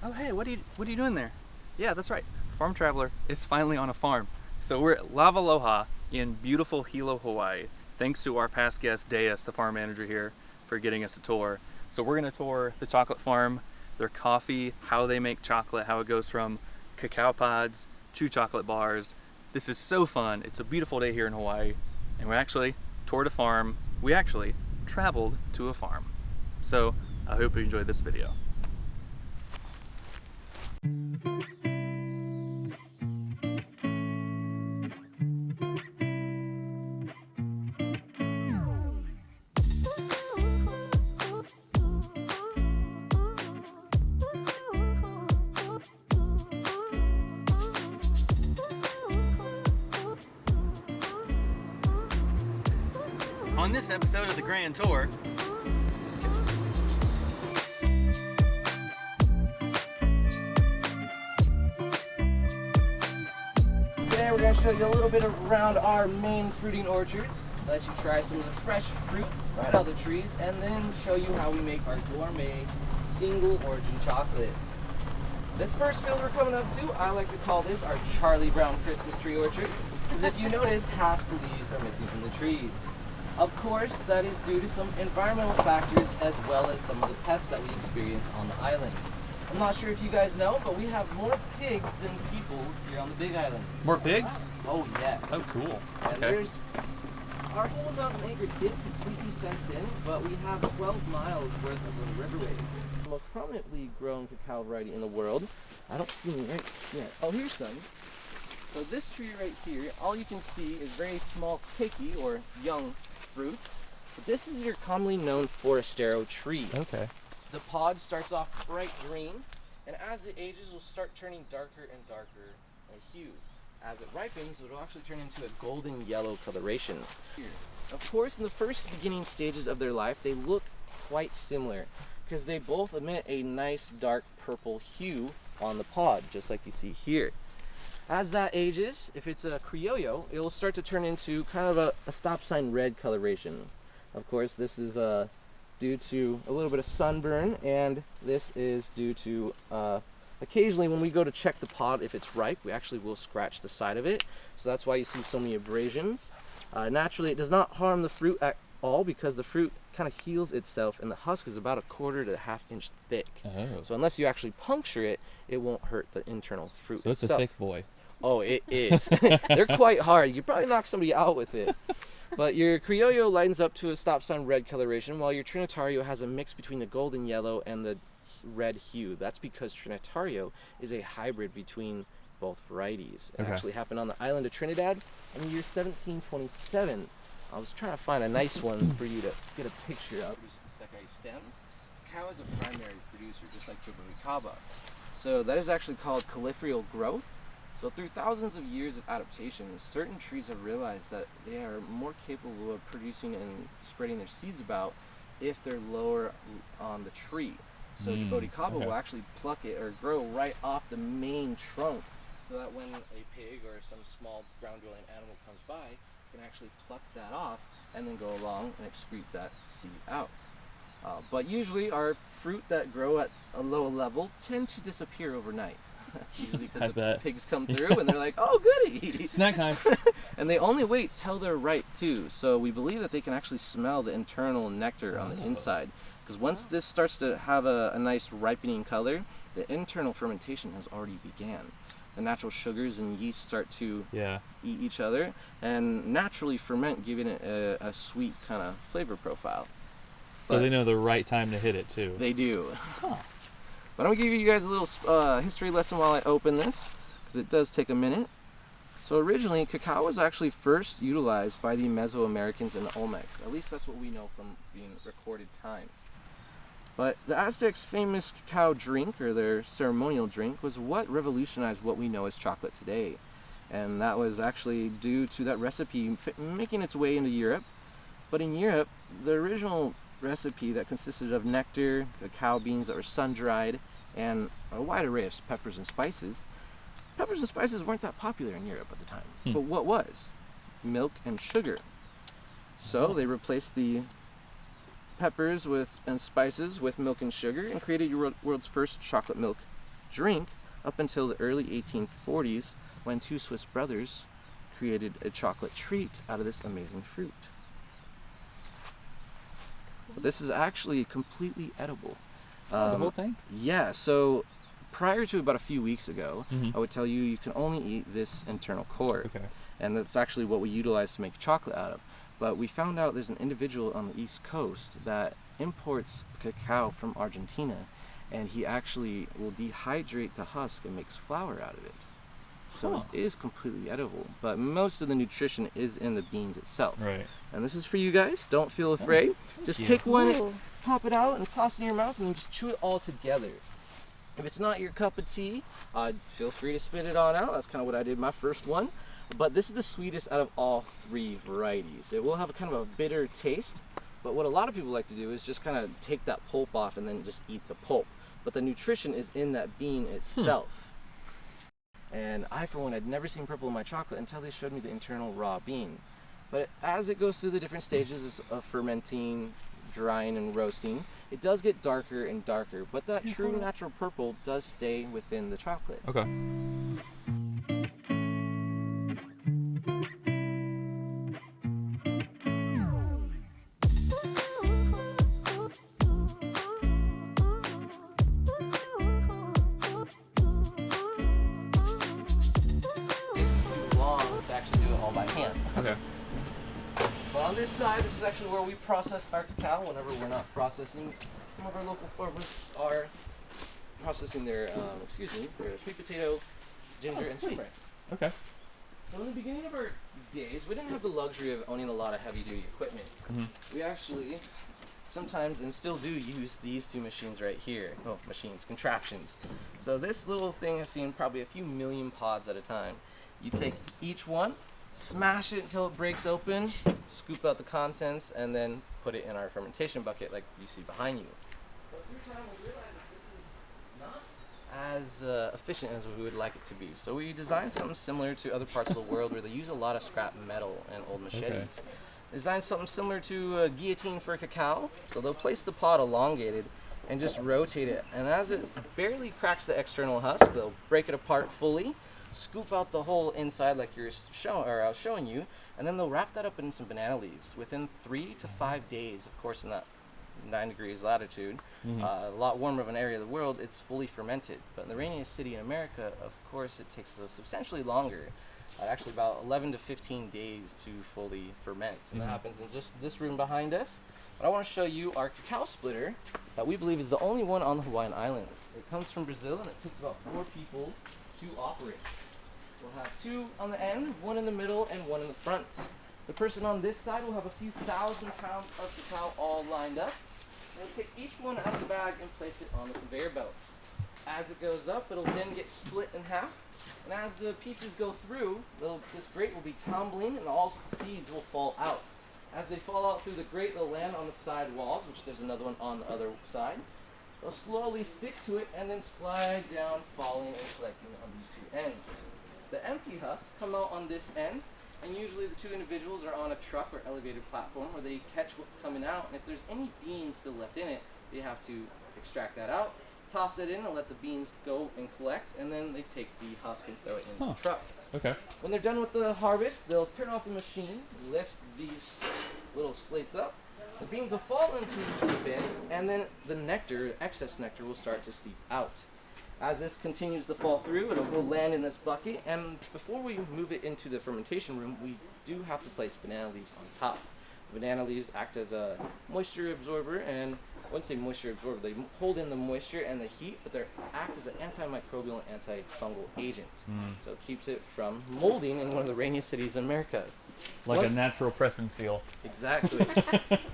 Oh hey, what are you doing there? Yeah, that's right. Farm Traveler is finally on a farm. So we're at Lavaloha in beautiful Hilo, Hawaii. Thanks to our past guest Deus, the farm manager here, for getting us a tour. So we're gonna tour the chocolate farm, their coffee, how they make chocolate, how it goes from cacao pods to chocolate bars. This is so fun. It's a beautiful day here in Hawaii, and we actually toured a farm. We actually traveled to a farm. So I hope you enjoyed this video. On this episode of the Grand Tour, today we're going to show you a little bit around our main fruiting orchards, let you try some of the fresh fruit right out of the trees, and then show you how we make our gourmet single origin chocolates. This first field we're coming up to, I like to call this our Charlie Brown Christmas tree orchard, because if you notice, half the leaves are missing from the trees. Of course, that is due to some environmental factors as well as some of the pests that we experience on the island. I'm not sure if you guys know, but we have more pigs than people here on the Big Island. more pigs? Oh yes. Oh, cool. And there's, our whole 1,000 acres is completely fenced in, but we have 12 miles worth of little riverways. The most prominently grown cacao variety in the world. I don't see any right here. Oh, here's some. So this tree right here, all you can see is very small keiki, or young fruit. But this is your commonly known forastero tree. Okay. The pod starts off bright green, and as it ages, will start turning darker and darker in hue. As it ripens, it will actually turn into a golden yellow coloration. Of course, in the first beginning stages of their life, they look quite similar because they both emit a nice dark purple hue on the pod, just like you see here. As that ages, if it's a criollo, it will start to turn into kind of a stop sign red coloration. Of course, this is due to a little bit of sunburn, and this is due to occasionally when we go to check the pod if it's ripe, we actually will scratch the side of it. So that's why you see so many abrasions. Naturally, it does not harm the fruit at all because the fruit kind of heals itself, and the husk is about 1/4 to 1/2 inch thick. Oh. So unless you actually puncture it, it won't hurt the internal fruit So it's itself. a thick boy. Oh, it is. They're quite hard. You probably knock somebody out with it. But your criollo lightens up to a stop sign red coloration, while your trinitario has a mix between the golden yellow and the red hue. That's because trinitario is a hybrid between both varieties. It actually happened on the island of Trinidad in the year 1727. I was trying to find a nice one for you to get a picture of. The secondary stems. Cacao is a primary producer, just like Jabari. So that is actually called califerial growth. So through thousands of years of adaptation, certain trees have realized that they are more capable of producing and spreading their seeds about if they're lower on the tree. So Jabari will actually pluck it or grow right off the main trunk, so that when a pig or some small ground-dwelling animal comes by, it can actually pluck that off and then go along and excrete that seed out. But usually our fruit that grow at a low level tend to disappear overnight. That's usually because the pigs come through and they're like, oh goody! Snack time. And they only wait till they're ripe too. So we believe that they can actually smell the internal nectar on the inside. Because once this starts to have a nice ripening color, the internal fermentation has already began. The natural sugars and yeast start to eat each other and naturally ferment, giving it a sweet kind of flavor profile. So they know the right time to hit it too. They do. Huh. But I'm going to give you guys a little history lesson while I open this, because it does take a minute. So originally, cacao was actually first utilized by the Mesoamericans and the Olmecs. At least that's what we know from being recorded times. But the Aztecs' famous cacao drink, or their ceremonial drink, was what revolutionized what we know as chocolate today. And that was actually due to that recipe making its way into Europe. But in Europe, the original recipe that consisted of nectar, cacao beans that were sun-dried, and a wide array of peppers and spices. Peppers and spices weren't that popular in Europe at the time. But what was? Milk and sugar. So they replaced the peppers and spices with milk and sugar and created your world's first chocolate milk drink up until the early 1840s when two Swiss brothers created a chocolate treat out of this amazing fruit. But this is actually completely edible. The whole thing? Yeah, so prior to about a few weeks ago, Mhm. I would tell you can only eat this internal core. Okay. And that's actually what we utilize to make chocolate out of. But we found out there's an individual on the East Coast that imports cacao from Argentina, and he actually will dehydrate the husk and makes flour out of it. So it is completely edible, but most of the nutrition is in the beans itself. Right. And this is for you guys. Don't feel afraid. Just you. take one, pop it out, and toss it in your mouth, and then just chew it all together. If it's not your cup of tea, feel free to spit it on out. That's kind of what I did my first one. But this is the sweetest out of all three varieties. It will have a kind of a bitter taste, but what a lot of people like to do is just kind of take that pulp off and then just eat the pulp. But the nutrition is in that bean itself. And I, for one, had never seen purple in my chocolate until they showed me the internal raw bean. But as it goes through the different stages of fermenting, drying, and roasting, it does get darker and darker, but that true natural purple does stay within the chocolate. Okay. This is too long to actually do it all by hand. Okay. But on this side, this is actually where we process our cacao whenever we're not processing. Some of our local farmers are processing their, their sweet potato, ginger, and turmeric. Okay. So in the beginning of our days, we didn't have the luxury of owning a lot of heavy-duty equipment. We actually sometimes, and still do, use these two machines right here. Oh, machines, contraptions. So this little thing has seen probably a few million pods at a time. You take each one, smash it until it breaks open, scoop out the contents, and then put it in our fermentation bucket like you see behind you. But through time we realized that this is not as efficient as we would like it to be. So we designed something similar to other parts of the world where they use a lot of scrap metal and old machetes. Designed something similar to a guillotine for cacao. So they'll place the pod elongated and just rotate it. And as it barely cracks the external husk, they'll break it apart fully, scoop out the whole inside like I was showing you, and then they'll wrap that up in some banana leaves. Within 3 to 5 days, of course, in that 9 degrees latitude, a lot warmer of an area of the world, it's fully fermented. But in the rainiest city in America, of course, it takes substantially longer. Actually about 11 to 15 days to fully ferment. And that happens in just this room behind us. But I want to show you our cacao splitter that we believe is the only one on the Hawaiian Islands. It comes from Brazil and it takes about 4 people to operate. We'll have 2 on the end, 1 in the middle, and 1 in the front. The person on this side will have a few thousand pounds of cacao all lined up. We'll take each one out of the bag and place it on the conveyor belt. As it goes up, it'll then get split in half. And as the pieces go through, this grate will be tumbling and all seeds will fall out. As they fall out through the grate, they'll land on the side walls, which there's another one on the other side. They'll slowly stick to it and then slide down, falling and collecting on these 2 ends. The empty husks come out on this end, and usually the 2 individuals are on a truck or elevated platform where they catch what's coming out, and if there's any beans still left in it, they have to extract that out, toss it in and let the beans go and collect, and then they take the husk and throw it in the truck. Okay. When they're done with the harvest, they'll turn off the machine, lift these little slates up, the beans will fall into the bin, and then the nectar, excess nectar, will start to steep out. As this continues to fall through, it'll go land in this bucket, and before we move it into the fermentation room, we do have to place banana leaves on top. Banana leaves act as a moisture absorber, and I wouldn't say moisture absorber, they hold in the moisture and the heat, but they act as an antimicrobial and antifungal agent. So it keeps it from molding in one of the rainiest cities in America. Like a natural press and seal. Exactly.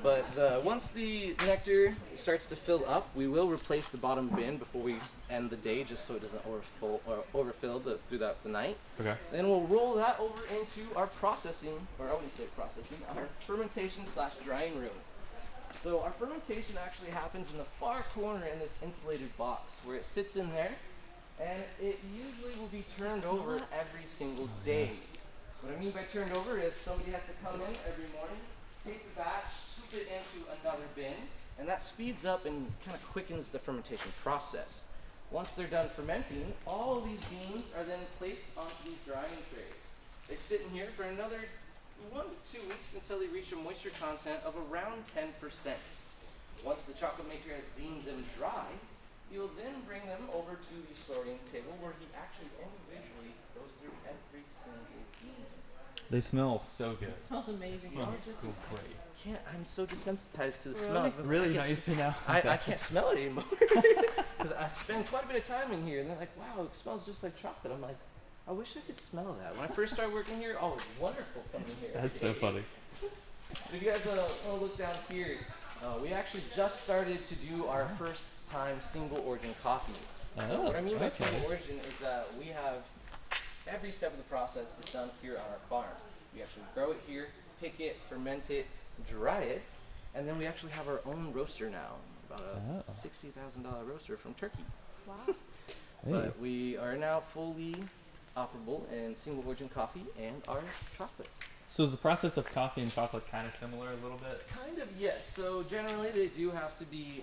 But once the nectar starts to fill up, we will replace the bottom bin before we end the day, just so it doesn't overfill throughout the night. Okay. Then we'll roll that over into our processing, or I wouldn't say processing, our fermentation/drying room. So our fermentation actually happens in the far corner in this insulated box, where it sits in there, and it usually will be turned over every single day. What I mean by turned over is somebody has to come in every morning, take the batch, scoop it into another bin, and that speeds up and kind of quickens the fermentation process. Once they're done fermenting, all of these beans are then placed onto these drying trays. They sit in here for another 1 to 2 weeks until they reach a moisture content of around 10%. Once the chocolate maker has deemed them dry, you'll then bring them over to the sorting table where he actually individually goes through every single bean. They smell so good. It smells amazing. Smells so great. I'm so desensitized to the smell. Really not used to now. I can't smell it anymore because I spend quite a bit of time in here, and they're like, "Wow, it smells just like chocolate." I'm like, I wish I could smell that. When I first started working here, oh, it was wonderful coming here. That's so funny. If you guys want to look down here, we actually just started to do our first time single origin coffee. So what I mean by single origin is that we have every step of the process is done here on our farm. We actually grow it here, pick it, ferment it, dry it, and then we actually have our own roaster now, about a $60,000 roaster from Turkey. Wow. But we are now fully operable in single origin coffee and our chocolate. So is the process of coffee and chocolate kind of similar a little bit? Kind of, yes. So generally they do have to be,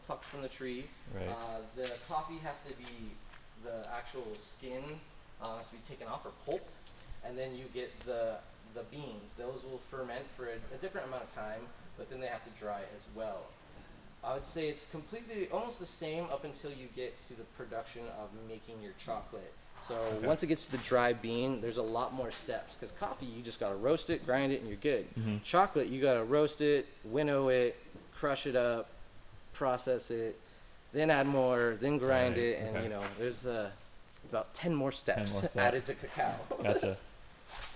plucked from the tree. Right. The coffee has to be, the actual skin has to be taken off or pulped, and then you get the beans. Those will ferment for a different amount of time, but then they have to dry as well. I would say it's completely, almost the same up until you get to the production of making your chocolate. So once it gets to the dry bean, there's a lot more steps, because coffee, you just gotta roast it, grind it, and you're good. Chocolate, you gotta roast it, winnow it, crush it up, process it, then add more, then grind it, and there's about 10 more steps added to cacao. Gotcha.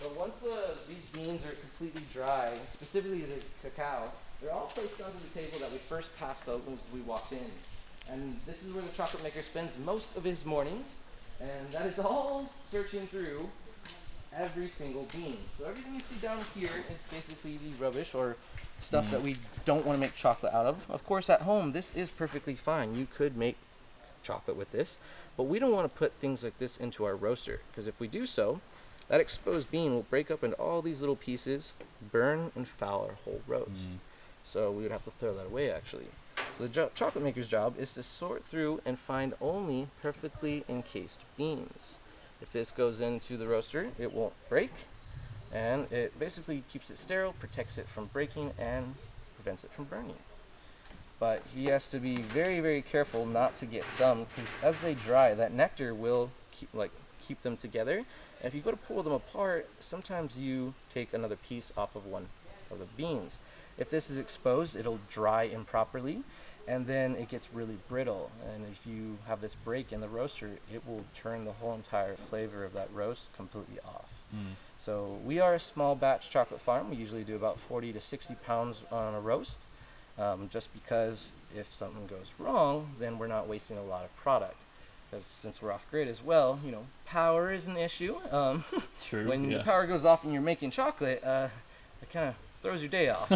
So once these beans are completely dry, specifically the cacao, they're all placed onto the table that we first passed out as we walked in. And this is where the chocolate maker spends most of his mornings, and that is all searching through every single bean. So everything you see down here is basically the rubbish or stuff that we don't want to make chocolate out of. Of course, at home, this is perfectly fine. You could make chocolate with this, but we don't want to put things like this into our roaster, because if we do so, that exposed bean will break up into all these little pieces, burn and foul our whole roast. So we would have to throw that away, actually. So the chocolate maker's job is to sort through and find only perfectly encased beans. If this goes into the roaster, it won't break, and it basically keeps it sterile, protects it from breaking, and prevents it from burning. But he has to be very, very careful not to get some, because as they dry, that nectar will keep them together. And if you go to pull them apart, sometimes you take another piece off of one of the beans. If this is exposed, it'll dry improperly, and then it gets really brittle. And if you have this break in the roaster, it will turn the whole entire flavor of that roast completely off. So we are a small batch chocolate farm. We usually do about 40 to 60 pounds on a roast, just because if something goes wrong, then we're not wasting a lot of product. Because since we're off grid as well, power is an issue. True. When the power goes off and you're making chocolate, it kind of throws your day off.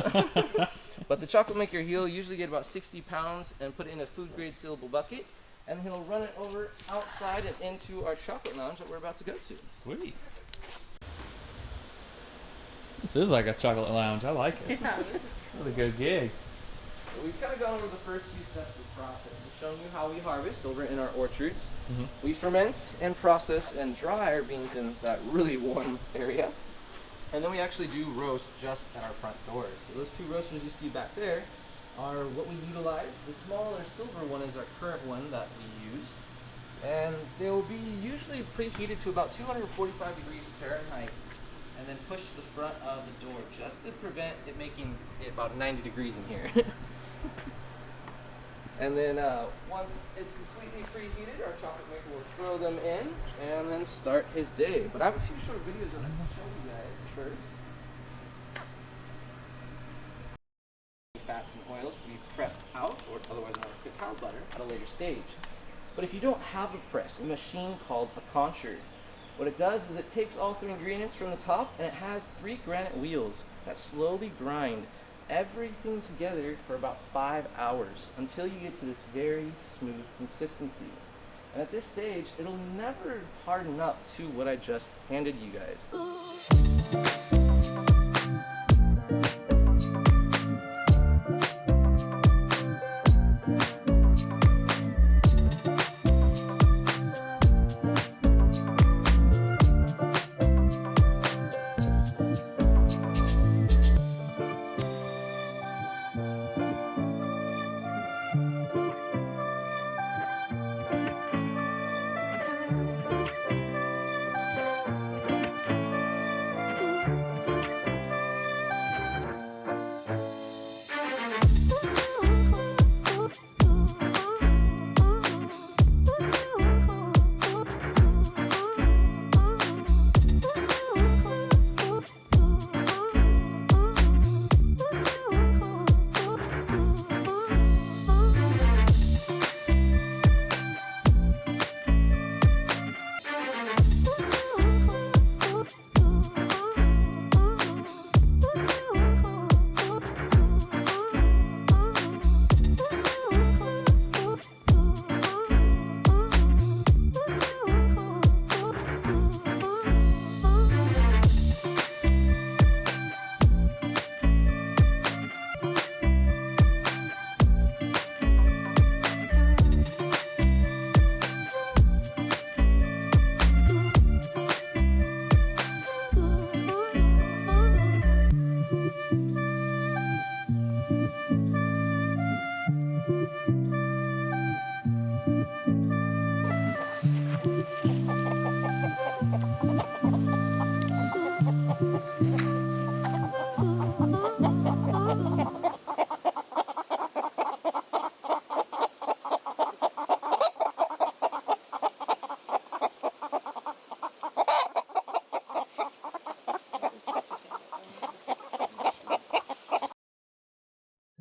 But the chocolate maker, he'll usually get about 60 pounds and put it in a food grade sealable bucket, and he'll run it over outside and into our chocolate lounge that we're about to go to. Sweet. This is like a chocolate lounge. I like it. Yeah, this is Really good gig. So we've kind of gone over the first few steps of the process. We've shown you how we harvest over in our orchards. We ferment and process and dry our beans in that really warm area. And then we actually do roast just at our front doors. So those two roasters you see back there are what we utilize. The smaller silver one is our current one that we use. And they will be usually preheated to about 245 degrees Fahrenheit, and then push the front of the door just to prevent it making it about 90 degrees in here. And then once it's completely preheated, our chocolate maker will throw them in and then start his day. But I have a few short videos that I can show you guys first. Fats and oils to be pressed out, or otherwise known as cacao butter, at a later stage. But if you don't have a press, a machine called a concher. What it does is it takes all three ingredients from the top, and it has 3 granite wheels that slowly grind everything together for about 5 hours until you get to this very smooth consistency. And at this stage, it'll never harden up to what I just handed you guys.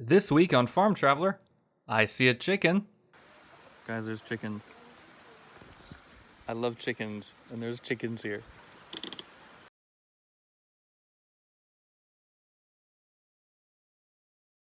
This week on Farm Traveler, I see a chicken. Guys, there's chickens. I love chickens, and there's chickens here.